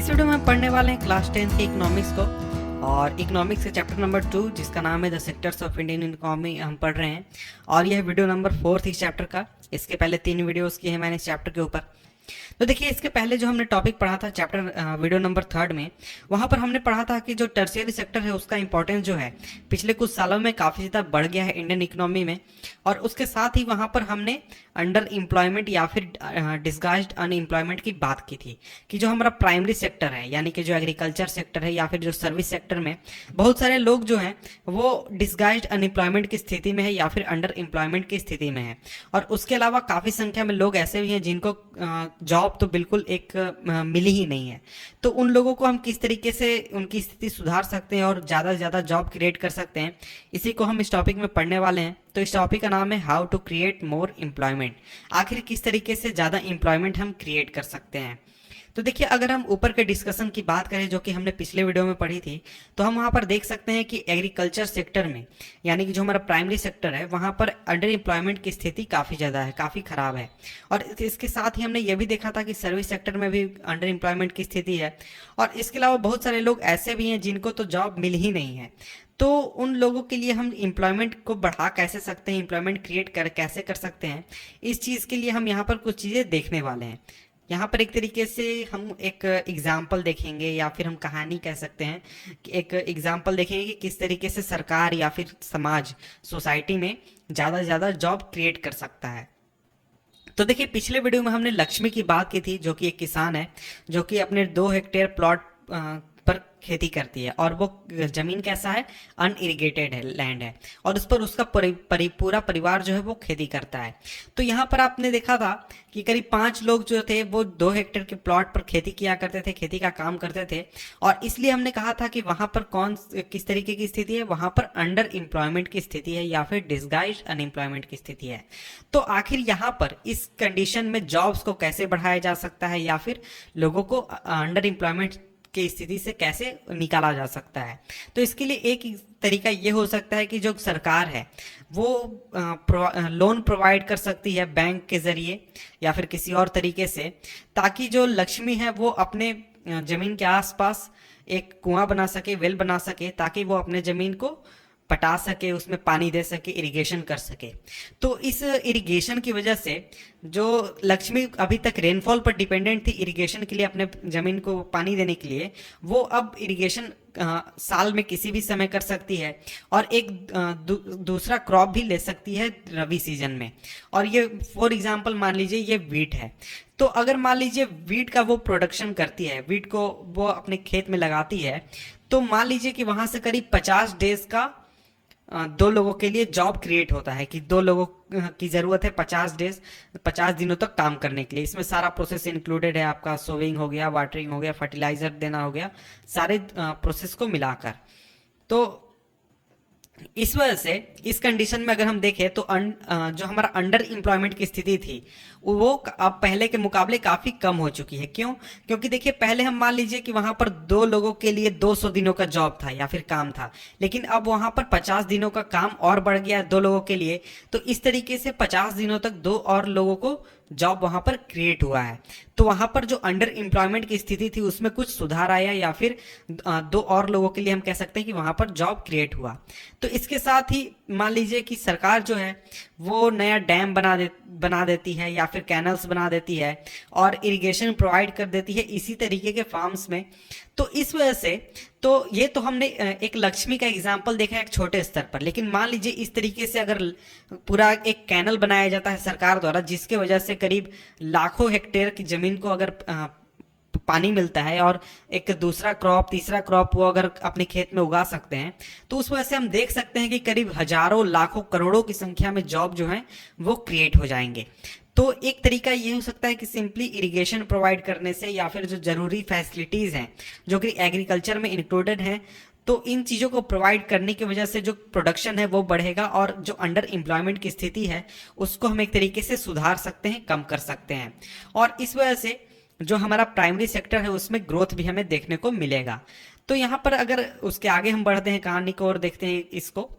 इस वीडियो में हम पढ़ने वाले हैं क्लास 10 के इकोनॉमिक्स को और इकोनॉमिक्स के चैप्टर नंबर 2 जिसका नाम है the sectors of Indian economy हम पढ़ रहे हैं। और यह वीडियो नंबर 4 इस चैप्टर का। इसके पहले 3 वीडियोस किए हैं मैंने इस चैप्टर के ऊपर। तो देखिए, इसके पहले जो हमने टॉपिक पढ़ा था चैप्टर वीडियो नंबर 3 में, वहाँ पर हमने पढ़ा था कि जो टर्शियरी सेक्टर है उसका इंपॉर्टेंस जो है पिछले कुछ सालों में काफ़ी ज़्यादा बढ़ गया है इंडियन इकोनॉमी में। और उसके साथ ही वहाँ पर हमने अंडर एम्प्लॉयमेंट या फिर डिस्गाइज्ड अनएम्प्लॉयमेंट की बात की थी कि जो हमारा प्राइमरी सेक्टर है यानी कि जो एग्रीकल्चर सेक्टर है या फिर जो सर्विस सेक्टर में बहुत सारे लोग जो हैं वो डिस्गाइज्ड अनएम्प्लॉयमेंट की स्थिति में है या फिर अंडर एम्प्लॉयमेंट की स्थिति में है। और उसके अलावा काफ़ी संख्या में लोग ऐसे भी हैं जिनको जॉब तो बिल्कुल एक मिली ही नहीं है। तो उन लोगों को हम किस तरीके से उनकी स्थिति सुधार सकते हैं और ज़्यादा से ज़्यादा जॉब क्रिएट कर सकते हैं, इसी को हम इस टॉपिक में पढ़ने वाले हैं। तो इस टॉपिक का नाम है how to create more employment. आखिर किस तरीके से ज़्यादा एम्प्लॉयमेंट हम क्रिएट कर सकते हैं। तो देखिए, अगर हम ऊपर के डिस्कशन की बात करें जो कि हमने पिछले वीडियो में पढ़ी थी, तो हम वहाँ पर देख सकते हैं कि एग्रीकल्चर सेक्टर में यानी कि जो हमारा प्राइमरी सेक्टर है वहाँ पर अंडर एम्प्लॉयमेंट की स्थिति काफ़ी ज़्यादा है, काफ़ी ख़राब है। और इसके साथ ही हमने ये भी देखा था कि सर्विस सेक्टर में भी अंडर एम्प्लॉयमेंट की स्थिति है। और इसके अलावा बहुत सारे लोग ऐसे भी हैं जिनको तो जॉब मिल ही नहीं है। तो उन लोगों के लिए हम एम्प्लॉयमेंट को बढ़ा कैसे सकते हैं, एम्प्लॉयमेंट क्रिएट कैसे कर सकते हैं, इस चीज़ के लिए हम यहाँ पर कुछ चीज़ें देखने वाले हैं। यहाँ पर एक तरीके से हम एक एग्जाम्पल देखेंगे या फिर हम कहानी कह सकते हैं कि एक एग्जाम्पल देखेंगे कि किस तरीके से सरकार या फिर समाज सोसाइटी में ज़्यादा से ज़्यादा जॉब क्रिएट कर सकता है। तो देखिए, पिछले वीडियो में हमने लक्ष्मी की बात की थी जो कि एक किसान है जो कि अपने 2 हेक्टेयर प्लॉट पर खेती करती है और वो जमीन कैसा है, अनइरिगेटेड है, लैंड है और उस पर उसका पूरा परिवार जो है वो खेती करता है। तो यहाँ पर आपने देखा था कि करीब 5 लोग जो थे वो 2 हेक्टेयर के प्लॉट पर खेती किया करते थे, खेती का काम करते थे। और इसलिए हमने कहा था कि वहाँ पर किस तरीके की स्थिति है, वहाँ पर अंडर एम्प्लॉयमेंट की स्थिति है या फिर डिस्गाइज्ड अनएम्प्लॉयमेंट की स्थिति है। तो आखिर यहाँ पर इस कंडीशन में जॉब्स को कैसे बढ़ाया जा सकता है या फिर लोगों को अंडर एम्प्लॉयमेंट की स्थिति से कैसे निकाला जा सकता है। तो इसके लिए एक तरीका ये हो सकता है कि जो सरकार है वो लोन प्रोवाइड कर सकती है बैंक के जरिए या फिर किसी और तरीके से, ताकि जो लक्ष्मी है वो अपने जमीन के आसपास एक कुआं बना सके, वेल बना सके, ताकि वो अपने जमीन को पटा सके, उसमें पानी दे सके, इरिगेशन कर सके। तो इस इरिगेशन की वजह से जो लक्ष्मी अभी तक रेनफॉल पर डिपेंडेंट थी इरिगेशन के लिए, अपने ज़मीन को पानी देने के लिए, वो अब इरिगेशन साल में किसी भी समय कर सकती है और एक दूसरा क्रॉप भी ले सकती है रबी सीजन में। और ये फॉर एग्जांपल मान लीजिए ये वीट है, तो अगर मान लीजिए वीट का वो प्रोडक्शन करती है, वीट को वो अपने खेत में लगाती है, तो मान लीजिए कि वहाँ से करीब 50 डेज का 2 लोगों के लिए जॉब क्रिएट होता है कि 2 लोगों की ज़रूरत है 50 दिनों तक काम करने के लिए। इसमें सारा प्रोसेस इंक्लूडेड है, आपका सोविंग हो गया, वाटरिंग हो गया, फर्टिलाइजर देना हो गया, सारे प्रोसेस को मिलाकर। तो इस वजह से इस कंडीशन में अगर हम देखें तो जो हमारा अंडर एम्प्लॉयमेंट की स्थिति थी वो अब पहले के मुकाबले काफ़ी कम हो चुकी है। क्यों? क्योंकि देखिए, पहले हम मान लीजिए कि वहाँ पर 2 लोगों के लिए 200 दिनों का जॉब था या फिर काम था, लेकिन अब वहाँ पर 50 दिनों का काम और बढ़ गया 2 लोगों के लिए। तो इस तरीके से 50 दिनों तक 2 और लोगों को जॉब वहाँ पर क्रिएट हुआ है। तो वहाँ पर जो अंडर एम्प्लॉयमेंट की स्थिति थी उसमें कुछ सुधार आया या फिर 2 और लोगों के लिए हम कह सकते हैं कि वहाँ पर जॉब क्रिएट हुआ। तो इसके साथ ही मान लीजिए कि सरकार जो है वो नया डैम बना देती है या फिर कैनल्स बना देती है और इरिगेशन प्रोवाइड कर देती है इसी तरीके के फार्म्स में। तो इस वजह से तो ये तो हमने एक लक्ष्मी का एग्जाम्पल देखा है एक छोटे स्तर पर, लेकिन मान लीजिए इस तरीके से अगर पूरा एक कैनल बनाया जाता है सरकार द्वारा, जिसके वजह से करीब लाखों हेक्टेयर की जमीन को अगर पानी मिलता है और एक दूसरा क्रॉप, तीसरा क्रॉप वो अगर अपने खेत में उगा सकते हैं, तो उस वजह से हम देख सकते हैं कि करीब हजारों, लाखों, करोड़ों की संख्या में जॉब जो है वो क्रिएट हो जाएंगे। तो एक तरीका ये हो सकता है कि सिंपली इरिगेशन प्रोवाइड करने से या फिर जो जरूरी फैसिलिटीज़ हैं जो कि एग्रीकल्चर में इंक्लूडेड हैं, तो इन चीज़ों को प्रोवाइड करने की वजह से जो प्रोडक्शन है वो बढ़ेगा और जो अंडर एम्प्लॉयमेंट की स्थिति है उसको हम एक तरीके से सुधार सकते हैं, कम कर सकते हैं। और इस वजह से जो हमारा प्राइमरी सेक्टर है उसमें ग्रोथ भी हमें देखने को मिलेगा। तो यहाँ पर अगर उसके आगे हम बढ़ते हैं कहानी को और देखते हैं इसको,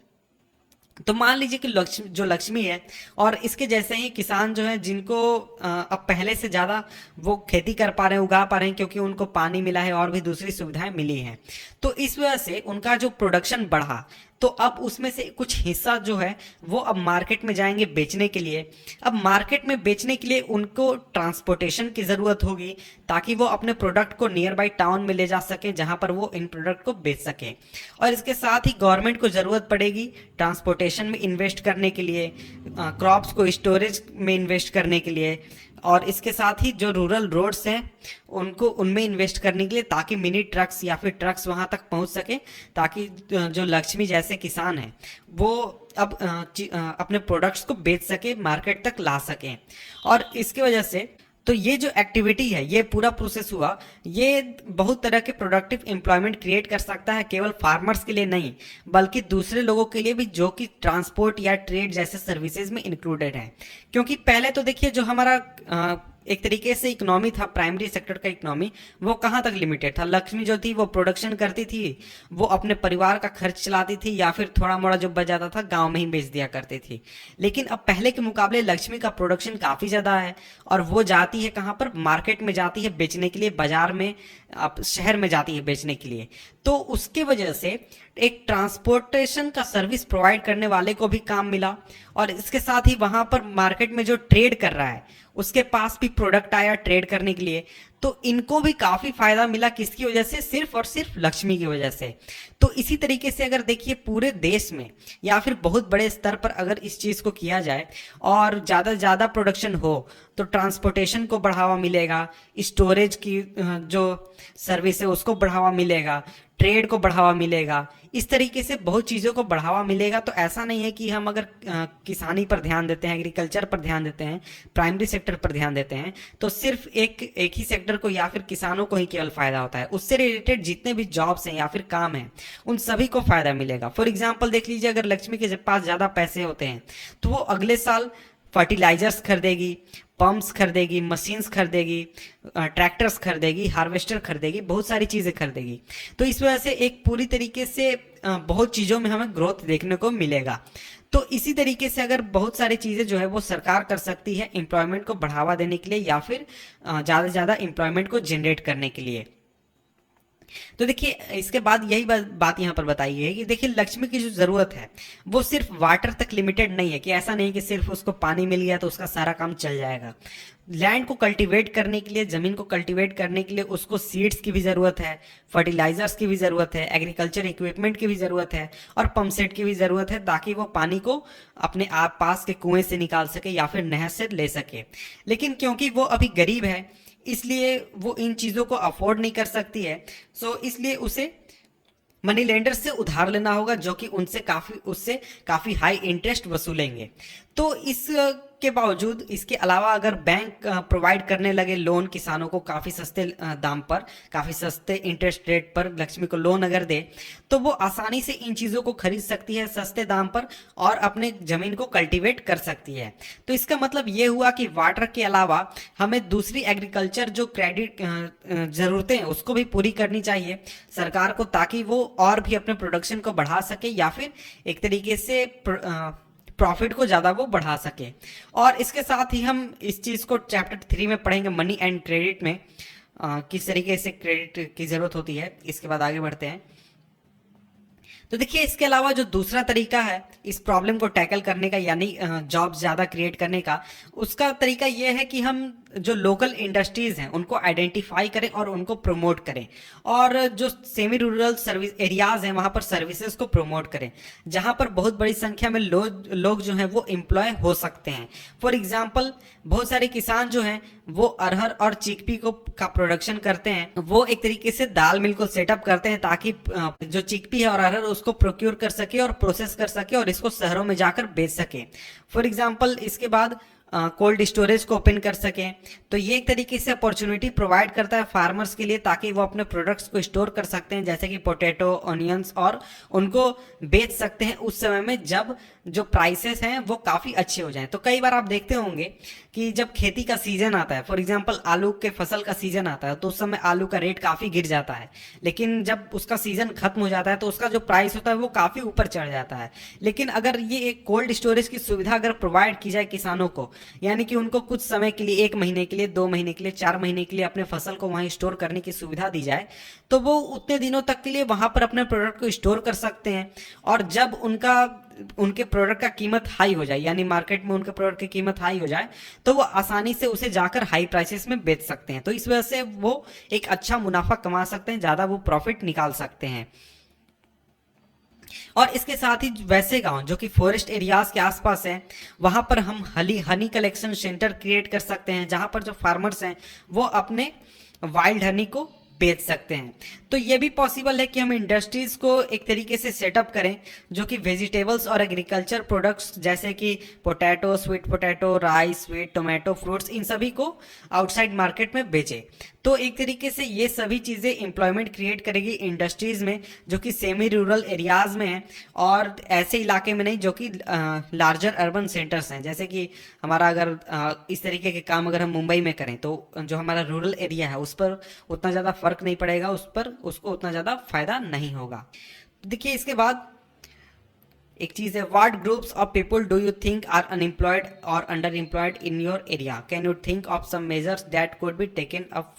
तो मान लीजिए कि लक्ष्मी है और इसके जैसे ही किसान जो है जिनको अब पहले से ज़्यादा वो खेती कर पा रहे हैं, उगा पा रहे हैं, क्योंकि उनको पानी मिला है और भी दूसरी सुविधाएं मिली हैं। तो इस वजह से उनका जो प्रोडक्शन बढ़ा, तो अब उसमें से कुछ हिस्सा जो है वो अब मार्केट में जाएंगे बेचने के लिए। अब मार्केट में बेचने के लिए उनको ट्रांसपोर्टेशन की ज़रूरत होगी, ताकि वो अपने प्रोडक्ट को नियर बाई टाउन में ले जा सके जहां पर वो इन प्रोडक्ट को बेच सके। और इसके साथ ही गवर्नमेंट को ज़रूरत पड़ेगी ट्रांसपोर्टेशन में इन्वेस्ट करने के लिए, क्रॉप्स को स्टोरेज में इन्वेस्ट करने के लिए, और इसके साथ ही जो रूरल रोड्स हैं उनको उनमें इन्वेस्ट करने के लिए, ताकि मिनी ट्रक्स या फिर ट्रक्स वहां तक पहुंच सके, ताकि जो लक्ष्मी जैसे किसान हैं वो अब अपने प्रोडक्ट्स को बेच सके, मार्केट तक ला सकें। और इसकी वजह से तो ये जो एक्टिविटी है, ये पूरा प्रोसेस हुआ, ये बहुत तरह के प्रोडक्टिव एम्प्लॉयमेंट क्रिएट कर सकता है, केवल फार्मर्स के लिए नहीं बल्कि दूसरे लोगों के लिए भी जो कि ट्रांसपोर्ट या ट्रेड जैसे सर्विसेज में इंक्लूडेड है। क्योंकि पहले तो देखिए जो हमारा एक तरीके से इकोनॉमी था, प्राइमरी सेक्टर का इकोनॉमी, वो कहाँ तक लिमिटेड था। लक्ष्मी जो थी वो प्रोडक्शन करती थी, वो अपने परिवार का खर्च चलाती थी, या फिर थोड़ा मोड़ा जो बच जाता था गांव में ही बेच दिया करती थी। लेकिन अब पहले के मुकाबले लक्ष्मी का प्रोडक्शन काफ़ी ज़्यादा है, और वो जाती है कहाँ पर, मार्केट में जाती है बेचने के लिए, बाजार में, अब शहर में जाती है बेचने के लिए। तो उसके वजह से एक ट्रांसपोर्टेशन का सर्विस प्रोवाइड करने वाले को भी काम मिला, और इसके साथ ही वहां पर मार्केट में जो ट्रेड कर रहा है उसके पास भी प्रोडक्ट आया ट्रेड करने के लिए। तो इनको भी काफी फायदा मिला, किसकी वजह से, सिर्फ और सिर्फ लक्ष्मी की वजह से। तो इसी तरीके से अगर देखिए पूरे देश में या फिर बहुत बड़े स्तर पर अगर इस चीज को किया जाए और ज्यादा से ज्यादा प्रोडक्शन हो, तो ट्रांसपोर्टेशन को बढ़ावा मिलेगा, स्टोरेज की जो सर्विस है उसको बढ़ावा मिलेगा, ट्रेड को बढ़ावा मिलेगा, इस तरीके से बहुत चीज़ों को बढ़ावा मिलेगा। तो ऐसा नहीं है कि हम अगर किसानी पर ध्यान देते हैं, एग्रीकल्चर पर ध्यान देते हैं, प्राइमरी सेक्टर पर ध्यान देते हैं, तो सिर्फ एक ही सेक्टर को या फिर किसानों को ही केवल फायदा होता है। उससे रिलेटेड जितने भी जॉब्स हैं या फिर काम हैं उन सभी को फायदा मिलेगा। फॉर एग्जाम्पल देख लीजिए, अगर लक्ष्मी के पास ज़्यादा पैसे होते हैं तो वो अगले साल फर्टिलाइजर्स खरीदेगी, पंप्स खरीदेगी, मशीन्स खरीदेगी, ट्रैक्टर्स खरीदेगी, हार्वेस्टर खरीदेगी, बहुत सारी चीज़ें खरीदेगी। तो इस वजह से एक पूरी तरीके से बहुत चीज़ों में हमें ग्रोथ देखने को मिलेगा। तो इसी तरीके से अगर बहुत सारी चीज़ें जो है वो सरकार कर सकती है एम्प्लॉयमेंट को बढ़ावा देने के लिए, या फिर ज़्यादा से ज़्यादा एम्प्लॉयमेंट को जनरेट करने के लिए। तो देखिए इसके बाद यही बात यहाँ पर बताई है कि देखिए लक्ष्मी की जो जरूरत है वो सिर्फ वाटर तक लिमिटेड नहीं है, कि ऐसा नहीं कि सिर्फ उसको पानी मिल गया तो उसका सारा काम चल जाएगा। लैंड को कल्टीवेट करने के लिए, जमीन को कल्टीवेट करने के लिए उसको सीड्स की भी ज़रूरत है, फर्टिलाइजर्स की भी ज़रूरत है, एग्रीकल्चर इक्विपमेंट की भी ज़रूरत है, और पंप सेट की भी ज़रूरत है, ताकि वो पानी को अपने आप पास के कुएं से निकाल सके या फिर नहर से ले सके। लेकिन क्योंकि वो अभी गरीब है इसलिए वो इन चीज़ों को अफोर्ड नहीं कर सकती है, सो इसलिए उसे मनी लेंडर से उधार लेना होगा, जो कि उससे काफ़ी हाई इंटरेस्ट वसूलेंगे। तो इस के बावजूद, इसके अलावा अगर बैंक प्रोवाइड करने लगे लोन किसानों को काफ़ी सस्ते दाम पर, काफ़ी सस्ते इंटरेस्ट रेट पर लक्ष्मी को लोन अगर दे, तो वो आसानी से इन चीज़ों को खरीद सकती है सस्ते दाम पर और अपने ज़मीन को कल्टीवेट कर सकती है। तो इसका मतलब ये हुआ कि वाटर के अलावा हमें दूसरी एग्रीकल्चर जो क्रेडिट ज़रूरतें हैं उसको भी पूरी करनी चाहिए सरकार को, ताकि वो और भी अपने प्रोडक्शन को बढ़ा सके या फिर एक तरीके से प्रॉफिट को ज़्यादा वो बढ़ा सके। और इसके साथ ही हम इस चीज़ को चैप्टर 3 में पढ़ेंगे, मनी एंड क्रेडिट में किस तरीके से क्रेडिट की ज़रूरत होती है। इसके बाद आगे बढ़ते हैं। तो देखिए इसके अलावा जो दूसरा तरीका है इस प्रॉब्लम को टैकल करने का, यानी जॉब ज़्यादा क्रिएट करने का, उसका तरीका ये है कि हम जो लोकल इंडस्ट्रीज़ हैं उनको आइडेंटिफाई करें और उनको प्रमोट करें, और जो सेमी रूरल सर्विस एरियाज़ हैं वहाँ पर सर्विसेज को प्रमोट करें, जहाँ पर बहुत बड़ी संख्या में लोग जो हैं वो एम्प्लॉय हो सकते हैं। फॉर एग्जांपल बहुत सारे किसान जो हैं वो अरहर और चिकपी का प्रोडक्शन करते हैं, वो एक तरीके से दाल मिल को सेटअप करते हैं ताकि जो चिकपी है और अरहर उसको प्रोक्योर कर सके और प्रोसेस कर सके और इसको शहरों में जाकर बेच सके। फॉर एग्जाम्पल इसके बाद कोल्ड स्टोरेज को ओपन कर सकें। तो ये एक तरीके से अपॉर्चुनिटी प्रोवाइड करता है फार्मर्स के लिए, ताकि वो अपने प्रोडक्ट्स को स्टोर कर सकते हैं, जैसे कि पोटैटो, ऑनियंस, और उनको बेच सकते हैं उस समय में जब जो प्राइसेस हैं वो काफ़ी अच्छे हो जाएं। तो कई बार आप देखते होंगे कि जब खेती का सीजन आता है, फॉर एग्जांपल आलू के फसल का सीजन आता है, तो उस समय आलू का रेट काफ़ी गिर जाता है, लेकिन जब उसका सीजन खत्म हो जाता है तो उसका जो प्राइस होता है वो काफ़ी ऊपर चढ़ जाता है। लेकिन अगर ये एक कोल्ड स्टोरेज की सुविधा अगर प्रोवाइड की जाए किसानों को, यानी कि उनको कुछ समय के लिए, 1 महीने के लिए, 2 महीने के लिए, 4 महीने के लिए अपने फसल को वहीं स्टोर करने की सुविधा दी जाए, तो वो उतने दिनों तक के लिए वहां पर अपने प्रोडक्ट को स्टोर कर सकते हैं। और जब उनके प्रोडक्ट का कीमत हाई हो जाए, यानी मार्केट में उनके प्रोडक्ट की कीमत हाई हो जाए, तो वो आसानी से उसे जाकर हाई प्राइसेस में बेच सकते हैं। तो इस वजह से वो एक अच्छा मुनाफा कमा सकते हैं, ज़्यादा वो प्रॉफिट निकाल सकते हैं। और इसके साथ ही वैसे गांव जो कि फॉरेस्ट एरियाज के आसपास हैं, वहां पर हम हनी कलेक्शन सेंटर क्रिएट कर सकते हैं, जहां पर जो फार्मर्स हैं वो अपने वाइल्ड हनी को बेच सकते हैं। तो ये भी पॉसिबल है कि हम इंडस्ट्रीज को एक तरीके से सेटअप करें जो कि वेजिटेबल्स और एग्रीकल्चर प्रोडक्ट्स जैसे कि potato, sweet potato, rice, sweet tomato, fruits, इन सभी को आउटसाइड मार्केट में बेचें। तो एक तरीके से ये सभी चीज़ें एम्प्लॉयमेंट क्रिएट करेगी इंडस्ट्रीज़ में जो कि सेमी रूरल एरियाज़ में हैं, और ऐसे इलाके में नहीं जो कि लार्जर अर्बन सेंटर्स हैं। जैसे कि हमारा अगर इस तरीके के काम अगर हम मुंबई में करें तो जो हमारा रूरल एरिया है उस पर उतना ज़्यादा फर्क नहीं पड़ेगा, उसको उतना ज़्यादा फायदा नहीं होगा। देखिए इसके बाद एक चीज है, what groups of people do you think are unemployed और under employed in your area, can you think of some measures that could be taken up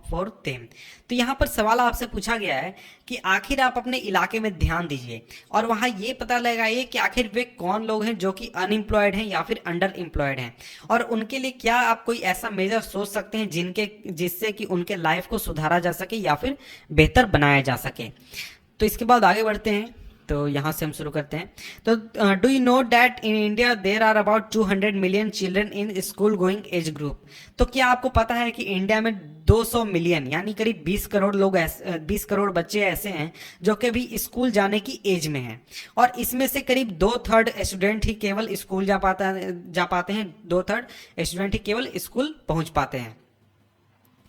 for them. तो यहाँ पर सवाल आपसे पूछा गया है कि आखिर आप अपने इलाके में ध्यान दीजिए और वहाँ ये पता लगाइए कि आखिर वे कौन लोग हैं जो कि अनएम्प्लॉयड हैं या फिर अंडर एम्प्लॉयड हैं, और उनके लिए क्या आप कोई ऐसा मेजर सोच सकते हैं जिससे कि उनके लाइफ को सुधारा जा सके या फिर बेहतर बनाया जा सके। तो इसके बाद आगे बढ़ते हैं, तो यहाँ से हम शुरू करते हैं। तो do you know that in India there are about 200 million children in school going age group. तो क्या आपको पता है कि इंडिया में 200 मिलियन यानी करीब 20 करोड़ लोग 20 करोड़ बच्चे ऐसे हैं जो कि भी स्कूल जाने की एज में हैं, और इसमें से करीब 2/3 स्टूडेंट ही केवल स्कूल जा पाते हैं, 2/3 स्टूडेंट ही केवल स्कूल पहुंच पाते हैं,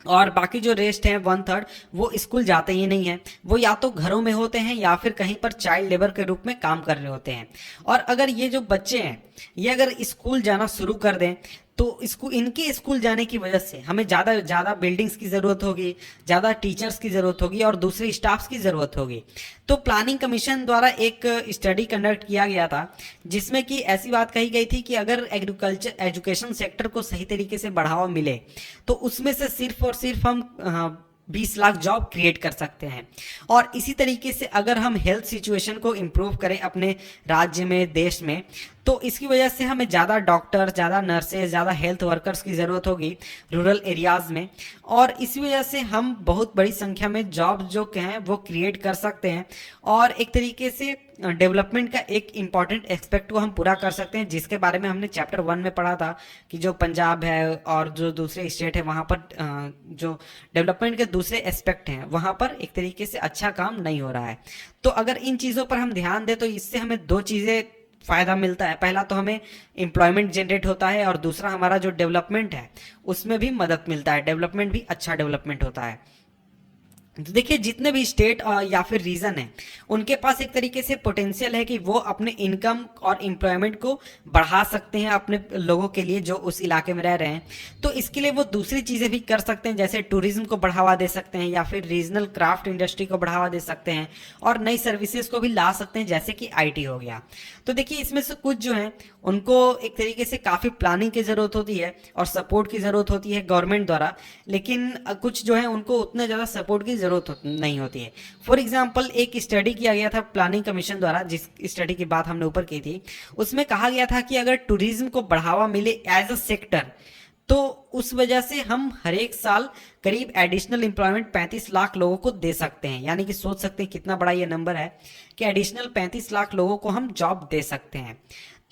और बाकी जो रेस्ट हैं 1/3 वो स्कूल जाते ही नहीं है। वो या तो घरों में होते हैं या फिर कहीं पर चाइल्ड लेबर के रूप में काम कर रहे होते हैं। और अगर ये जो बच्चे हैं ये अगर स्कूल जाना शुरू कर दें तो इनके स्कूल जाने की वजह से हमें ज़्यादा बिल्डिंग्स की ज़रूरत होगी, ज़्यादा टीचर्स की ज़रूरत होगी और दूसरे स्टाफ्स की ज़रूरत होगी। तो प्लानिंग कमीशन द्वारा एक स्टडी कंडक्ट किया गया था जिसमें कि ऐसी बात कही गई थी कि अगर एग्रीकल्चर एजुकेशन सेक्टर को सही तरीके से बढ़ावा मिले तो उसमें से सिर्फ और सिर्फ हम 20 लाख जॉब क्रिएट कर सकते हैं। और इसी तरीके से अगर हम हेल्थ सिचुएशन को इम्प्रूव करें अपने राज्य में, देश में, तो इसकी वजह से हमें ज़्यादा डॉक्टर, ज़्यादा नर्सेज, ज़्यादा हेल्थ वर्कर्स की ज़रूरत होगी रूरल एरियाज़ में, और इसी वजह से हम बहुत बड़ी संख्या में जॉब जो हैं वो क्रिएट कर सकते हैं, और एक तरीके से डेवलपमेंट का एक इम्पॉर्टेंट एस्पेक्ट को हम पूरा कर सकते हैं, जिसके बारे में हमने चैप्टर 1 में पढ़ा था कि जो पंजाब है और जो दूसरे स्टेट है वहाँ पर जो डेवलपमेंट के दूसरे एस्पेक्ट हैं वहाँ पर एक तरीके से अच्छा काम नहीं हो रहा है। तो अगर इन चीज़ों पर हम ध्यान दें तो इससे हमें 2 चीज़ें फ़ायदा मिलता है। पहला तो हमें एम्प्लॉयमेंट जनरेट होता है, और दूसरा हमारा जो डेवलपमेंट है उसमें भी मदद मिलता है, डेवलपमेंट भी अच्छा डेवलपमेंट होता है। तो देखिए जितने भी स्टेट या फिर रीजन है उनके पास एक तरीके से पोटेंशियल है कि वो अपने इनकम और एम्प्लॉयमेंट को बढ़ा सकते हैं अपने लोगों के लिए जो उस इलाके में रह रहे हैं। तो इसके लिए वो दूसरी चीज़ें भी कर सकते हैं, जैसे टूरिज्म को बढ़ावा दे सकते हैं या फिर रीजनल क्राफ्ट इंडस्ट्री को बढ़ावा दे सकते हैं, और नई सर्विसेज को भी ला सकते हैं जैसे कि IT हो गया। तो देखिए इसमें से कुछ जो है उनको एक तरीके से काफ़ी प्लानिंग की ज़रूरत होती है और सपोर्ट की ज़रूरत होती है गवर्नमेंट द्वारा, लेकिन कुछ जो है उनको उतना ज़्यादा सपोर्ट की ज़रूरत नहीं होती है। फॉर एग्जांपल एक स्टडी किया गया था प्लानिंग कमीशन द्वारा, जिस स्टडी की बात हमने ऊपर की थी, उसमें कहा गया था कि अगर टूरिज्म को बढ़ावा मिले एज अ सेक्टर तो उस वजह से हम हर एक साल करीब एडिशनल एम्प्लॉयमेंट 35 लाख लोगों को दे सकते हैं। यानी कि सोच सकते हैं कितना बड़ा ये नंबर है कि एडिशनल 35 लाख लोगों को हम जॉब दे सकते हैं।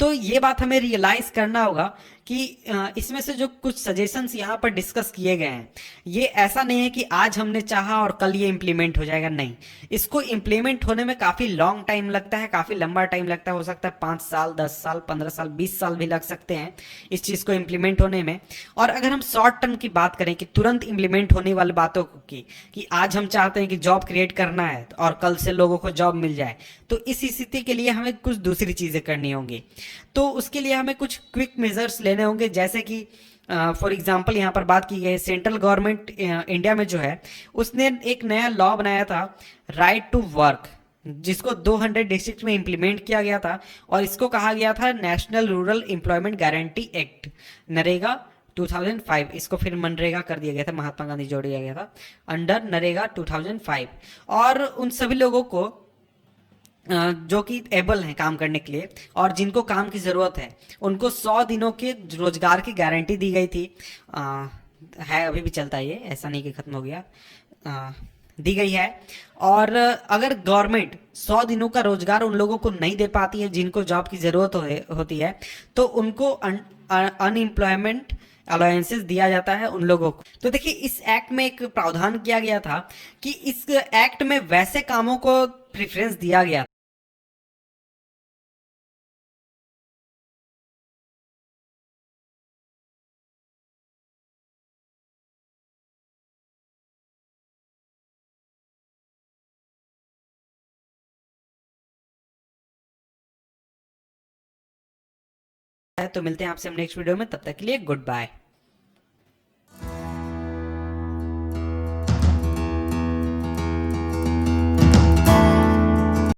तो ये बात हमें रियलाइज करना होगा कि इसमें से जो कुछ सजेशंस यहाँ पर डिस्कस किए गए हैं, ये ऐसा नहीं है कि आज हमने चाहा और कल ये इम्प्लीमेंट हो जाएगा, नहीं। इसको इम्प्लीमेंट होने में काफ़ी लॉन्ग टाइम लगता है, काफ़ी लंबा टाइम लगता है, हो सकता है 5 साल, 10 साल, 15 साल, 20 साल भी लग सकते हैं इस चीज़ को इम्प्लीमेंट होने में। और अगर हम शॉर्ट टर्म की बात करें कि तुरंत इम्प्लीमेंट होने वाली बातों की, कि आज हम चाहते हैं कि जॉब क्रिएट करना है और कल से लोगों को जॉब मिल जाए, तो इस स्थिति के लिए हमें कुछ दूसरी चीज़ें करनी होंगी। तो उसके लिए हमें कुछ क्विक मेजर्स लेने होंगे, जैसे कि फॉर एग्जाम्पल यहाँ पर बात की गई है, सेंट्रल गवर्नमेंट इंडिया में जो है उसने एक नया लॉ बनाया था, राइट टू वर्क, जिसको 200 डिस्ट्रिक्ट में इंप्लीमेंट किया गया था, और इसको कहा गया था national rural employment guarantee act, NREGA 2005। इसको फिर मनरेगा कर दिया गया था, महात्मा गांधी जोड़ दिया गया था अंडर नरेगा 2005। और उन सभी लोगों को जो कि एबल हैं काम करने के लिए और जिनको काम की ज़रूरत है, उनको 100 दिनों के रोजगार की गारंटी दी गई थी। है, अभी भी चलता है ये, ऐसा नहीं कि खत्म हो गया, दी गई है। और अगर गवर्नमेंट 100 दिनों का रोजगार उन लोगों को नहीं दे पाती है जिनको जॉब की ज़रूरत होती है, तो उनको अनएम्प्लॉयमेंट अलाउंसेस दिया जाता है उन लोगों को। तो देखिए, इस एक्ट में एक प्रावधान किया गया था कि इस एक्ट में वैसे कामों को प्रेफरेंस दिया गया है। तो मिलते हैं आपसे हम नेक्स्ट वीडियो में, तब तक के लिए गुड बाय।